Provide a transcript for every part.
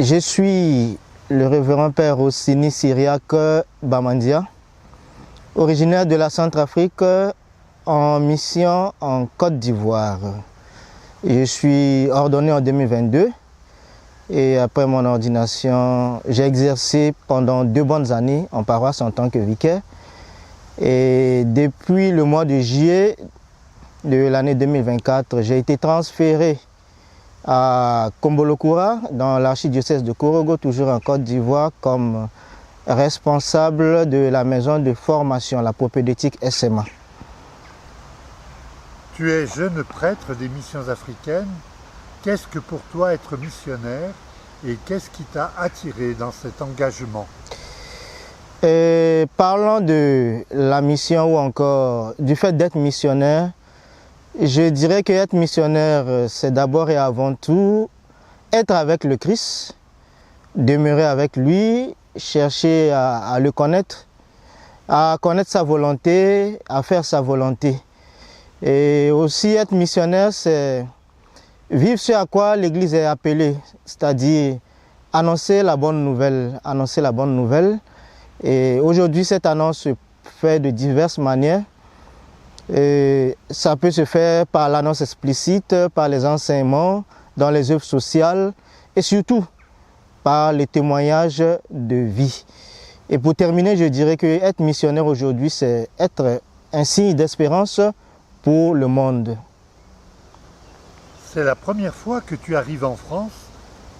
Je suis le révérend père Ossini Syriaque Bamandia, originaire de la Centrafrique en mission en Côte d'Ivoire. Je suis ordonné en 2022 et après mon ordination, j'ai exercé pendant 2 bonnes années en paroisse en tant que vicaire. Et depuis le mois de juillet de l'année 2024, j'ai été transféré à Kombolokura, dans l'archidiocèse de Korogo, toujours en Côte d'Ivoire, comme responsable de la maison de formation, la propédeutique SMA. Tu es jeune prêtre des missions africaines. Qu'est-ce que pour toi être missionnaire et qu'est-ce qui t'a attiré dans cet engagement? Parlant de la mission ou encore du fait d'être missionnaire, je dirais que être missionnaire, c'est d'abord et avant tout être avec le Christ, demeurer avec lui, chercher à le connaître, à connaître sa volonté, à faire sa volonté. Et aussi être missionnaire, c'est vivre ce à quoi l'Église est appelée, c'est-à-dire annoncer la bonne nouvelle, annoncer la bonne nouvelle. Et aujourd'hui, cette annonce se fait de diverses manières. Et ça peut se faire par l'annonce explicite, par les enseignements, dans les œuvres sociales et surtout par les témoignages de vie. Et pour terminer, je dirais que être missionnaire aujourd'hui, c'est être un signe d'espérance pour le monde. C'est la première fois que tu arrives en France.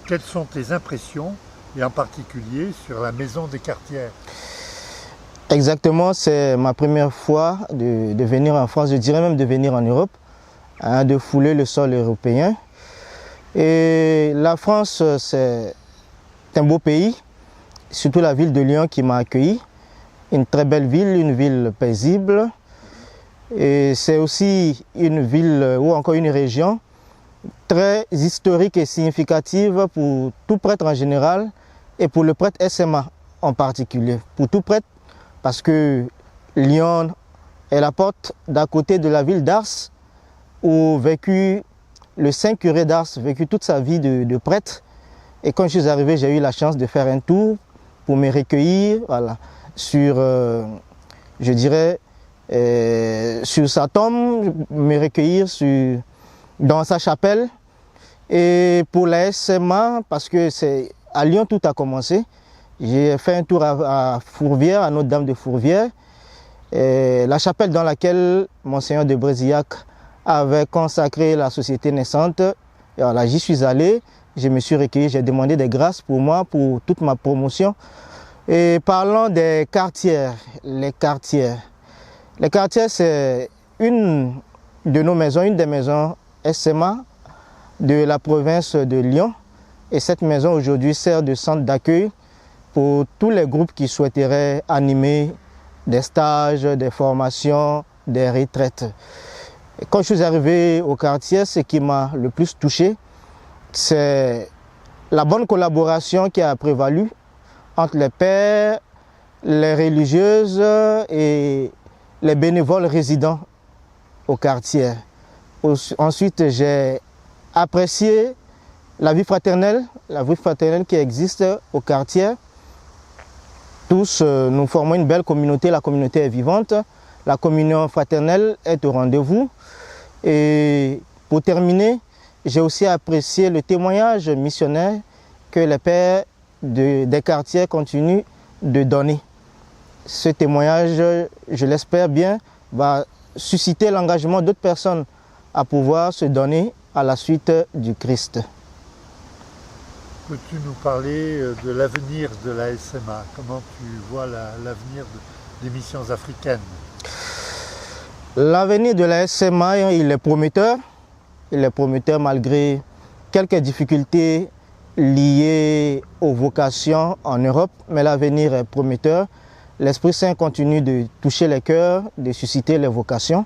Quelles sont tes impressions et en particulier sur la maison des Cartières? Exactement, c'est ma première fois de venir en France, je dirais même de venir en Europe, de fouler le sol européen. Et la France, c'est un beau pays, surtout la ville de Lyon qui m'a accueilli. Une très belle ville, une ville paisible. Et c'est aussi une ville ou encore une région très historique et significative pour tout prêtre en général et pour le prêtre SMA en particulier. Pour tout prêtre, parce que Lyon est la porte d'à côté de la ville d'Ars, où vécu le saint curé d'Ars, vécu toute sa vie de prêtre. Et quand je suis arrivé, j'ai eu la chance de faire un tour pour me recueillir, voilà, sur, je dirais, sur sa tombe, me recueillir dans sa chapelle. Et pour la SMA, parce que c'est à Lyon tout a commencé. J'ai fait un tour à Fourvière, à Notre-Dame de Fourvière, la chapelle dans laquelle Monseigneur de Brézillac avait consacré la société naissante. Et voilà, j'y suis allé, je me suis recueilli, j'ai demandé des grâces pour moi, pour toute ma promotion. Et parlons des quartiers, les quartiers. Les quartiers, c'est une de nos maisons, une des maisons SMA de la province de Lyon. Et cette maison aujourd'hui sert de centre d'accueil pour tous les groupes qui souhaiteraient animer des stages, des formations, des retraites. Et quand je suis arrivé au quartier, ce qui m'a le plus touché, c'est la bonne collaboration qui a prévalu entre les pères, les religieuses et les bénévoles résidents au quartier. Ensuite, j'ai apprécié la vie fraternelle qui existe au quartier. Tous, nous formons une belle communauté, la communauté est vivante, la communion fraternelle est au rendez-vous. Et pour terminer, j'ai aussi apprécié le témoignage missionnaire que les pères des quartiers continuent de donner. Ce témoignage, je l'espère bien, va susciter l'engagement d'autres personnes à pouvoir se donner à la suite du Christ. Peux-tu nous parler de l'avenir de la SMA? Comment tu vois l'avenir des missions africaines? L'avenir de la SMA, il est prometteur. Il est prometteur malgré quelques difficultés liées aux vocations en Europe, mais l'avenir est prometteur. L'Esprit Saint continue de toucher les cœurs, de susciter les vocations.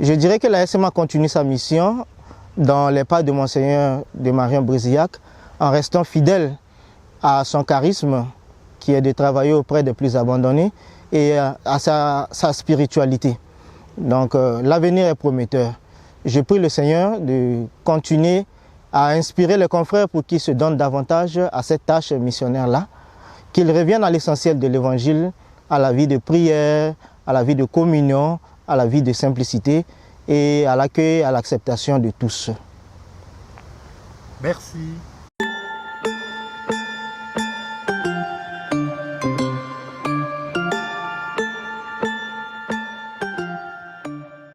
Je dirais que la SMA continue sa mission dans les pas de Monseigneur de Marion Brézillac, en restant fidèle à son charisme qui est de travailler auprès des plus abandonnés et à sa spiritualité. Donc l'avenir est prometteur. Je prie le Seigneur de continuer à inspirer les confrères pour qu'ils se donnent davantage à cette tâche missionnaire-là, qu'ils reviennent à l'essentiel de l'Évangile, à la vie de prière, à la vie de communion, à la vie de simplicité et à l'accueil et à l'acceptation de tous. Merci.